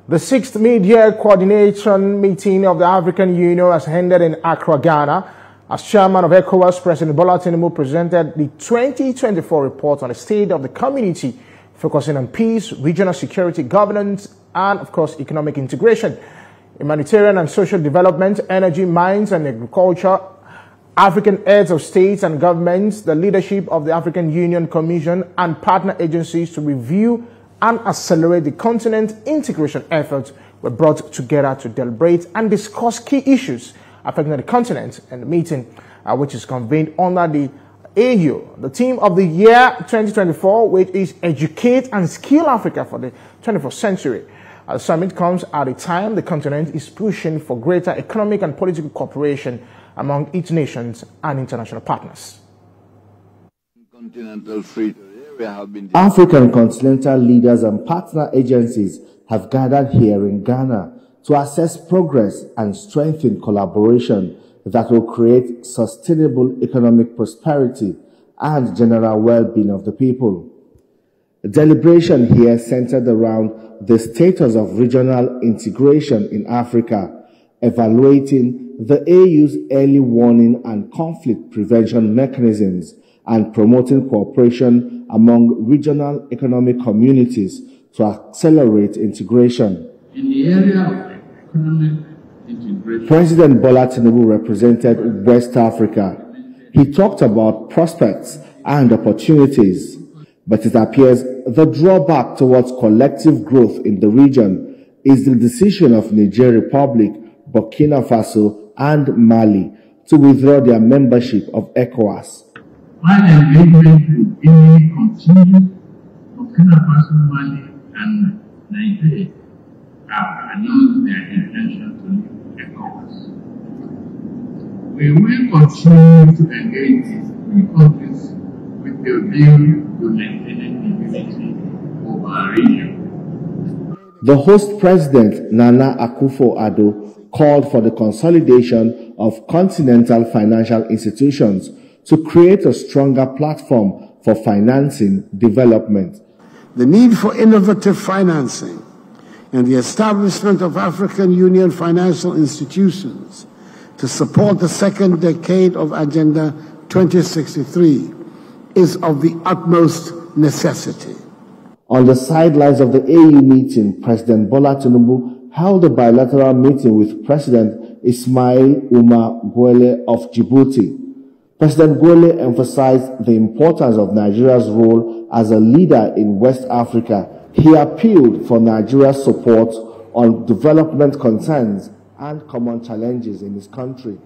The 6th mid-year coordination meeting of the African Union has ended in Accra, Ghana. As chairman of ECOWAS, President Bola Tinubu presented the 2024 report on the state of the community, focusing on peace, regional security, governance, and, of course, economic integration, humanitarian and social development, energy, mines, and agriculture. African heads of states and governments, the leadership of the African Union Commission, and partner agencies to review and accelerate the continent's integration efforts were brought together to deliberate and discuss key issues affecting the continent. And the meeting, which is convened under the AU, the theme of the year 2024, which is Educate and Skill Africa for the 21st century. The summit comes at a time the continent is pushing for greater economic and political cooperation among its nations and international partners. Continental free have been African continental leaders and partner agencies have gathered here in Ghana to assess progress and strengthen collaboration that will create sustainable economic prosperity and general well-being of the people. The deliberation here centered around the status of regional integration in Africa, evaluating the AU's early warning and conflict prevention mechanisms, and promoting cooperation among regional economic communities to accelerate integration. In the area of economic integration, President Bola Tinubu represented West Africa. He talked about prospects and opportunities, but it appears the drawback towards collective growth in the region is the decision of Niger Republic, Burkina Faso, and Mali to withdraw their membership of ECOWAS. While engagement with Guinea continues, Burkina Faso, Mali, and Niger have announced their intention to leave ECOWAS. We will continue to engage these three countries with a view to maintaining unity over our region. The host president, Nana Akufo-Addo, called for the consolidation of continental financial institutions to create a stronger platform for financing development. The need for innovative financing and the establishment of African Union financial institutions to support the second decade of Agenda 2063 is of the utmost necessity. On the sidelines of the AU meeting, President Bola Tinubu held a bilateral meeting with President Ismail Umar Guelleh of Djibouti. President Guelleh emphasized the importance of Nigeria's role as a leader in West Africa. He appealed for Nigeria's support on development concerns and common challenges in his country.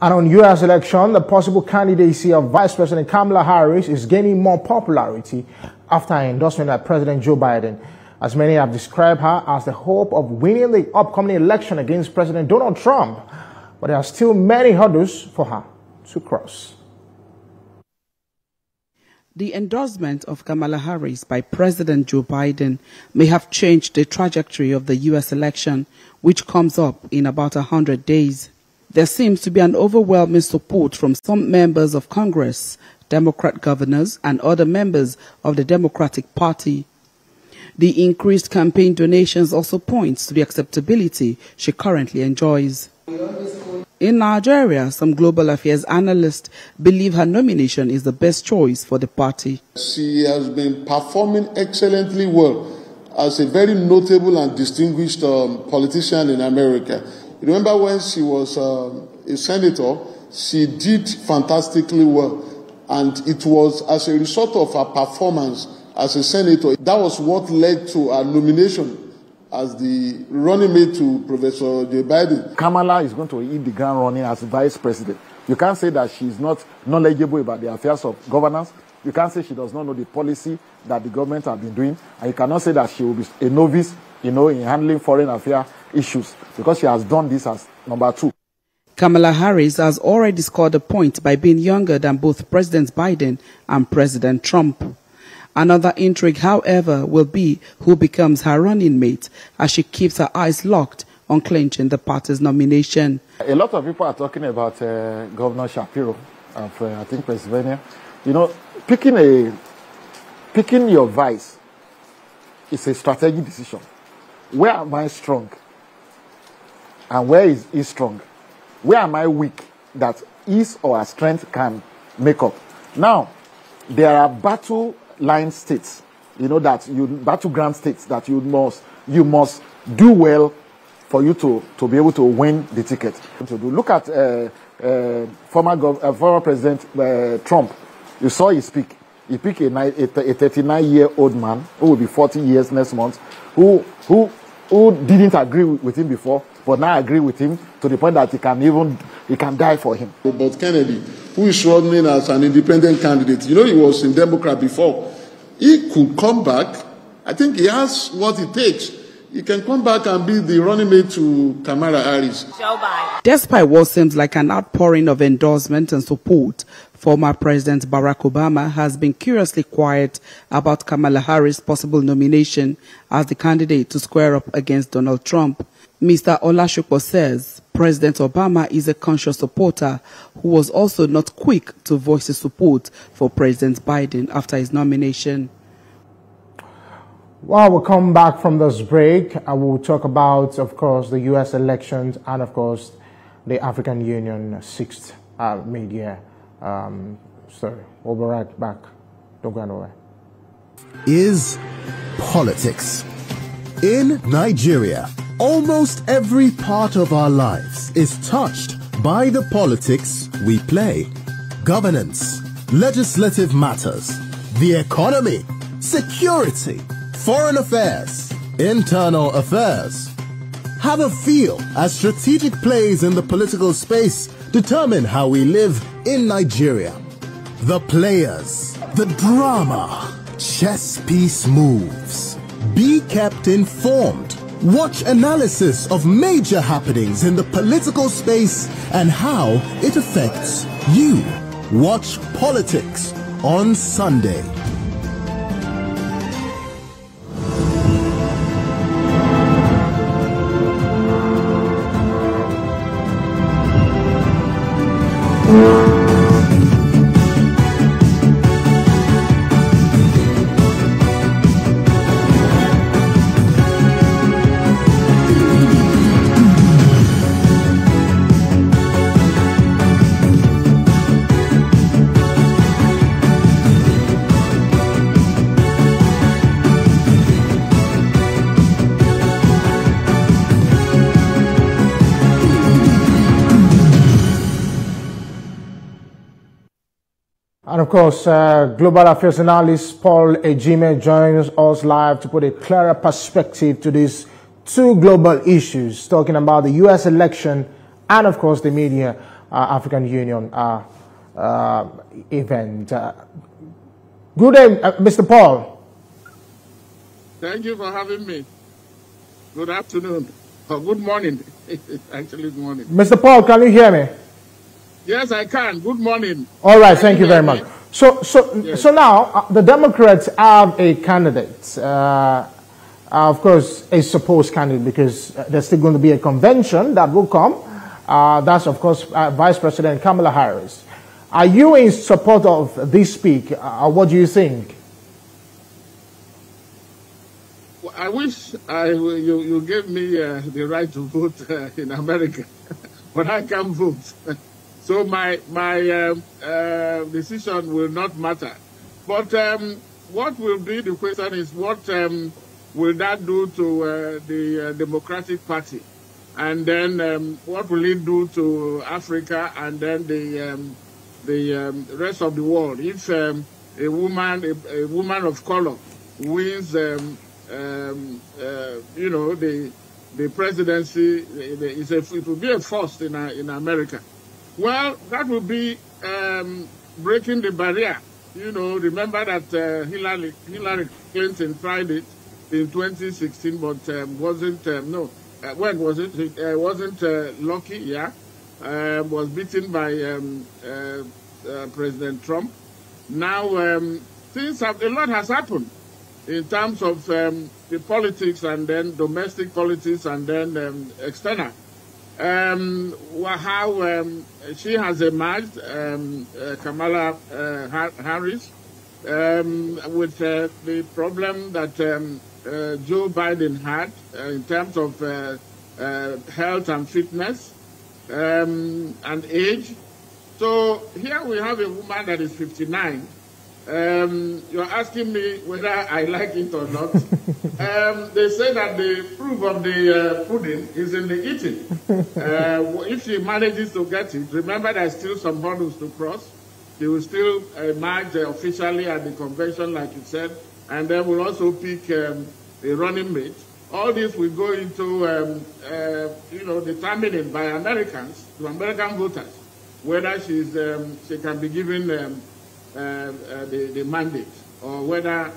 And on U.S. election, the possible candidacy of Vice President Kamala Harris is gaining more popularity after her endorsement by President Joe Biden, as many have described her as the hope of winning the upcoming election against President Donald Trump. But there are still many hurdles for her to cross. The endorsement of Kamala Harris by President Joe Biden may have changed the trajectory of the U.S. election, which comes up in about 100 days. There seems to be an overwhelming support from some members of Congress, Democrat governors, and other members of the Democratic Party. The increased campaign donations also points to the acceptability she currently enjoys. In Nigeria, some Global Affairs analysts believe her nomination is the best choice for the party. She has been performing excellently well as a very notable and distinguished politician in America. Remember when she was a senator, she did fantastically well. And it was as a result of her performance as a senator, that was what led to her nomination as the running mate to Professor Joe Biden. Kamala is going to hit the ground running as vice president. You can't say that she's not knowledgeable about the affairs of governance. You can't say she does not know the policy that the government have been doing. And you cannot say that she will be a novice, in handling foreign affairs issues, because she has done this as number 2. Kamala Harris has already scored a point by being younger than both President Biden and President Trump. Another intrigue, however, will be who becomes her running mate as she keeps her eyes locked on clinching the party's nomination. A lot of people are talking about Governor Shapiro of, I think, Pennsylvania. Picking your vice is a strategic decision. where am I strong? And where is he strong? Where am I weak that his or her strength can make up? Now, there are battle line states, battleground states that you must do well for you to be able to win the ticket. Look at former President Trump. You saw his speak. He picked a 39-year-old man who will be 40 years next month, who didn't agree with him before, but now agree with him to the point that he can die for him. But Kennedy, who is running as an independent candidate, he was in Democrat before. He could come back. I think he has what it takes. He can come back and be the running mate to Kamala Harris. Despite what seems like an outpouring of endorsement and support, former President Barack Obama has been curiously quiet about Kamala Harris' possible nomination as the candidate to square up against Donald Trump. Mr. Olashukwu says President Obama is a conscious supporter who was also not quick to voice his support for President Biden after his nomination. While we come back from this break, I will talk about, of course, the U.S. elections and, of course, the African Union 6th mid-year story. We'll be right back. Don't go anywhere. Is politics. In Nigeria, almost every part of our lives is touched by the politics we play. Governance, legislative matters, the economy, security, foreign affairs, internal affairs. Have a feel as strategic plays in the political space determine how we live in Nigeria. The players, the drama, chess piece moves. Be kept informed. Watch analysis of major happenings in the political space and how it affects you. Watch Politics on Sunday. And of course, Global Affairs Analyst Paul Ejime joins us live to put a clearer perspective to these two global issues, talking about the U.S. election and, of course, the media African Union event. Good day, Mr. Paul. Thank you for having me. Good afternoon. Or good morning. Actually, good morning. Mr. Paul, can you hear me? Yes, I can. Good morning. All right, thank you very much. So now the Democrats have a candidate, of course, a supposed candidate, because there's still going to be a convention that will come. That's, of course, Vice President Kamala Harris. Are you in support of this speak? What do you think? Well, I wish you gave me the right to vote in America, but I can't vote. So my decision will not matter. But what will be the question is what will that do to the Democratic Party? And then what will it do to Africa and then the rest of the world? If a woman of color wins, the presidency, it will be a first in America. Well, that will be breaking the barrier. Remember that Hillary Clinton tried it in 2016, but wasn't lucky. Yeah, was beaten by President Trump. Now a lot has happened in terms of the politics and then domestic politics and then external. How she has emerged, Kamala Harris, with the problem that Joe Biden had in terms of health and fitness and age. So here we have a woman that is 59. You're asking me whether I like it or not. They say that the proof of the pudding is in the eating. If she manages to get it, remember there's still some hurdles to cross. She will still emerge officially at the convention, like you said, and then we'll also pick a running mate. All this will go into, determining by Americans, to American voters, whether she can be given the mandate, or whether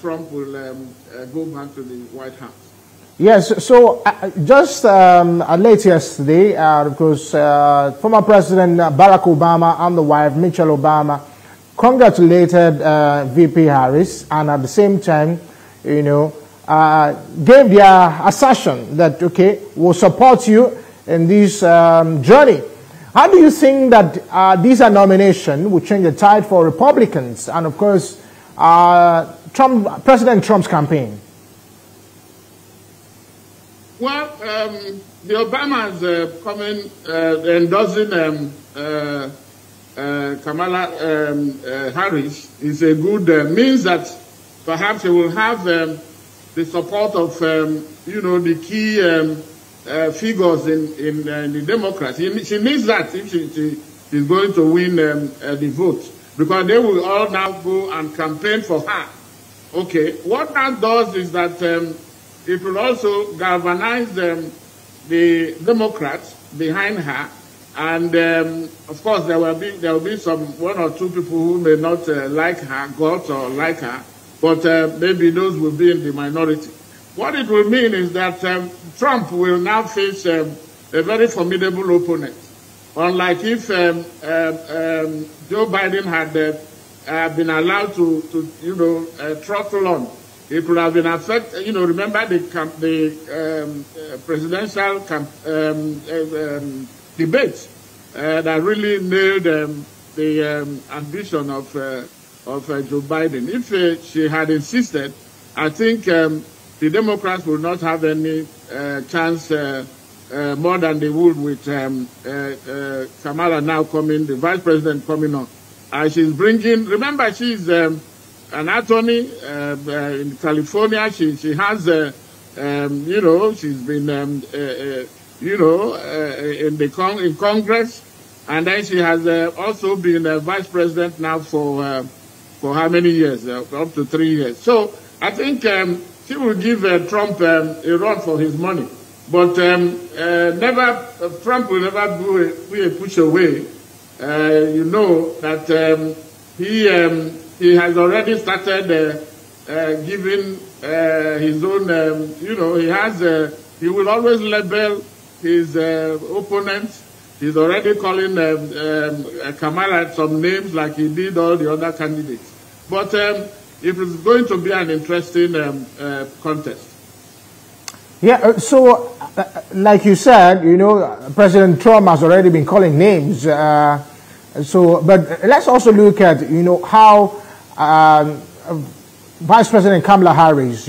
Trump will go back to the White House. Yes, so just late yesterday, because former President Barack Obama and the wife, Michelle Obama, congratulated VP Harris, and at the same time, gave their assertion that, okay, we'll support you in this journey. How do you think that these nominations will change the tide for Republicans and, of course, President Trump's campaign? Well, the Obamas endorsing Kamala Harris is a good means that perhaps he will have the support of the key figures in the Democrats. She needs that if she's going to win the vote, because they will all now go and campaign for her. Okay, what that does is that it will also galvanize the Democrats behind her, and of course there will be one or two people who may not like her guts or like her, but maybe those will be in the minority. What it will mean is that Trump will now face a very formidable opponent. Unlike if Joe Biden had been allowed to throttle on, it would have been affected. Remember the presidential debate that really nailed the ambition of Joe Biden. If she had insisted, I think the Democrats will not have any chance more than they would with Kamala now coming, the vice president coming on. She's bringing, remember, she's an attorney in California. She has, she's been, in Congress, and then she has also been a vice president now for how many years? Up to 3 years. So I think she will give Trump a run for his money, but Trump will never do a push away. That he has already started giving his own. He will always label his opponents. He's already calling Kamala some names like he did all the other candidates. But it is going to be an interesting contest. Yeah, so like you said, President Trump has already been calling names. But let's also look at, how Vice President Kamala Harris,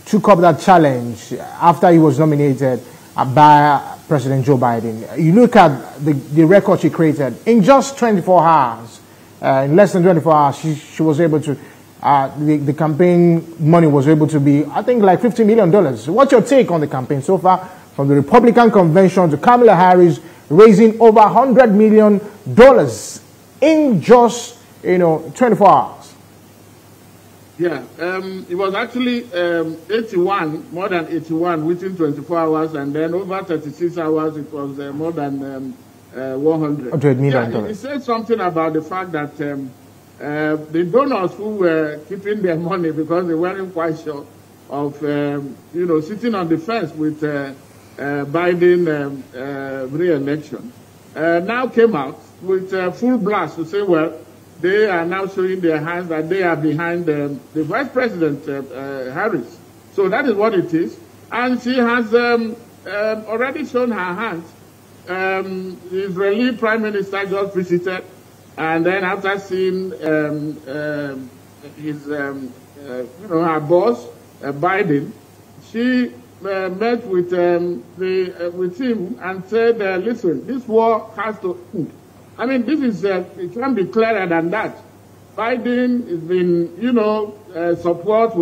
took up that challenge after he was nominated by President Joe Biden. You look at the record she created in just 24 hours. In less than 24 hours, she was able to, the campaign money was able to be, I think, like $50 million. What's your take on the campaign so far, from the Republican convention to Kamala Harris raising over $100 million in just, 24 hours? Yeah, it was actually 81, more than 81 within 24 hours, and then over 36 hours it was more than 100 million. Yeah, he said something about the fact that the donors who were keeping their money because they weren't quite sure of, sitting on the fence with Biden re-election, now came out with full blast to say, well, they are now showing their hands that they are behind the Vice President Harris. So that is what it is. And she has already shown her hands. The Israeli Prime Minister just visited, and then after seeing his her boss, Biden, she met with him and said, listen, this war has to end. I mean, this is, it can't be clearer than that. Biden has been, we support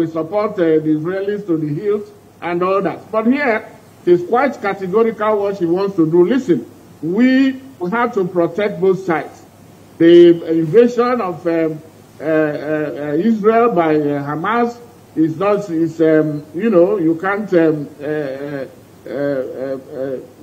the Israelis to the hilt and all that. But here, she's quite categorical what she wants to do. Listen, we have to protect both sides. The invasion of Israel by Hamas is not, you can't,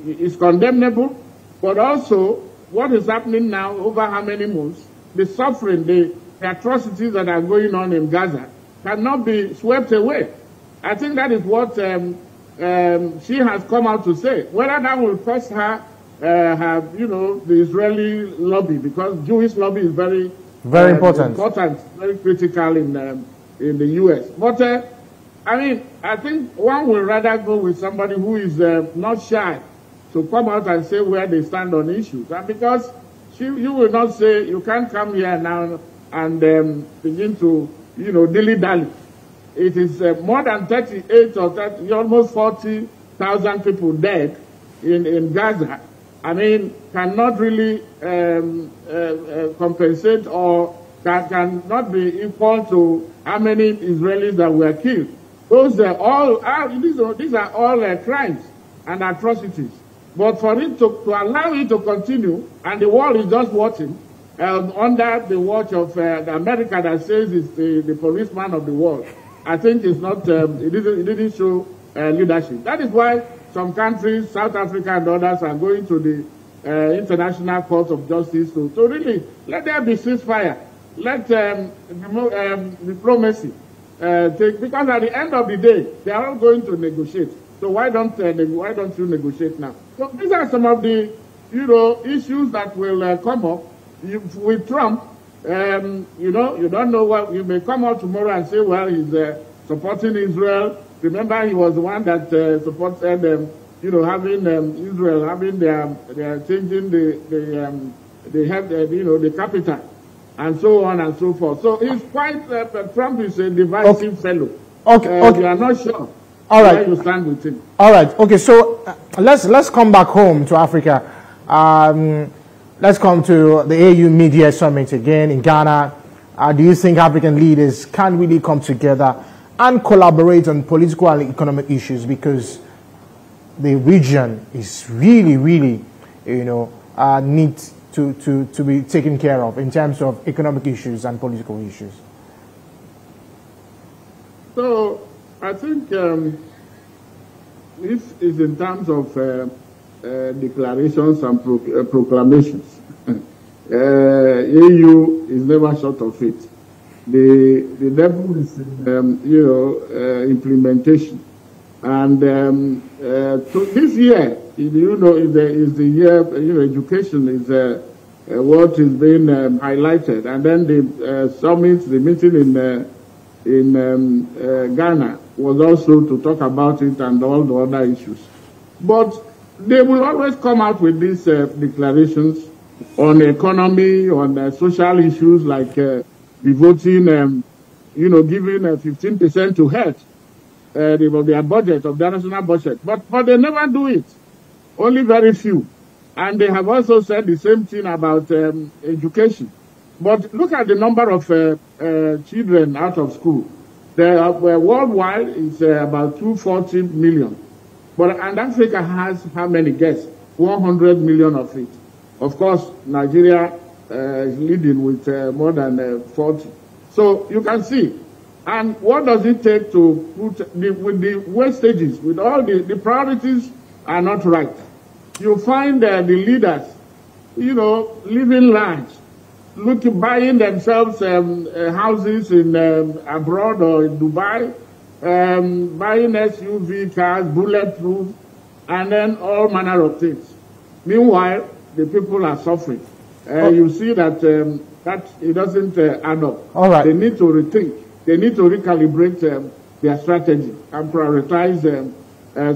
it's condemnable. But also, what is happening now over how many months, the suffering, the atrocities that are going on in Gaza cannot be swept away. I think that is what she has come out to say. Whether that will cost her, the Israeli lobby, because Jewish lobby is very important, very critical in the U.S. But I think one will rather go with somebody who is not shy to come out and say where they stand on issues. And because you will not say, you can't come here now and begin to, dilly-dally. It is more than 38 or 30, almost 40,000 people dead in Gaza. I mean, cannot really compensate or cannot be equal to how many Israelis that were killed. Those are all, these are all crimes and atrocities. But for it to allow it to continue, and the world is just watching, under the watch of America that says it's the policeman of the world, I think it's not, it didn't show leadership. That is why some countries, South Africa and others, are going to the International Court of Justice to really let there be ceasefire. Let diplomacy take, because at the end of the day, they are all going to negotiate. So why don't you negotiate now? So these are some of the, issues that will come up with Trump. You don't know what, you may come out tomorrow and say, well, he's supporting Israel. Remember, he was the one that supported having Israel, having their changing the capital, and so on and so forth. So he's quite, Trump is a divisive fellow. Okay. You are not sure. All right. Where you stand with him. All right. Okay. So let's come back home to Africa. Let's come to the AU Media Summit again in Ghana. Do you think African leaders can really come together and collaborate on political and economic issues, because the region is really, really, needs to be taken care of in terms of economic issues and political issues? So I think this is in terms of declarations and proclamations. AU is never short of it. The devil is implementation. And so this year, is the year, education is what is being highlighted. And then the summit, the meeting in Ghana was also to talk about it and all the other issues. But they will always come out with these declarations on economy, on social issues like devoting, giving 15% to health, their budget, of the national budget. But they never do it. Only very few. And they have also said the same thing about education. But look at the number of children out of school. Worldwide, it's about 240 million. And Africa has how many guests? 100 million of it. Of course, Nigeria is leading with more than 40. So you can see. And what does it take to put, with the wastages, with all the priorities are not right. You find the leaders, living large, buying themselves houses in abroad or in Dubai, buying SUV cars, bulletproof, and then all manner of things. Meanwhile, the people are suffering. You see that it doesn't add up. All right. They need to rethink. They need to recalibrate their strategy and prioritize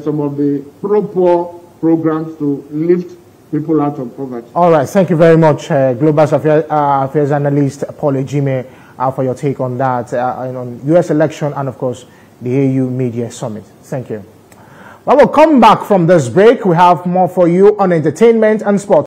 some of the pro-poor programs to lift people out of poverty. All right. Thank you very much, Global Affairs Analyst Paul Ejime. for your take on that, on U.S. election and, of course, the AU Media Summit. Thank you. Well, we'll come back from this break. We have more for you on entertainment and sports.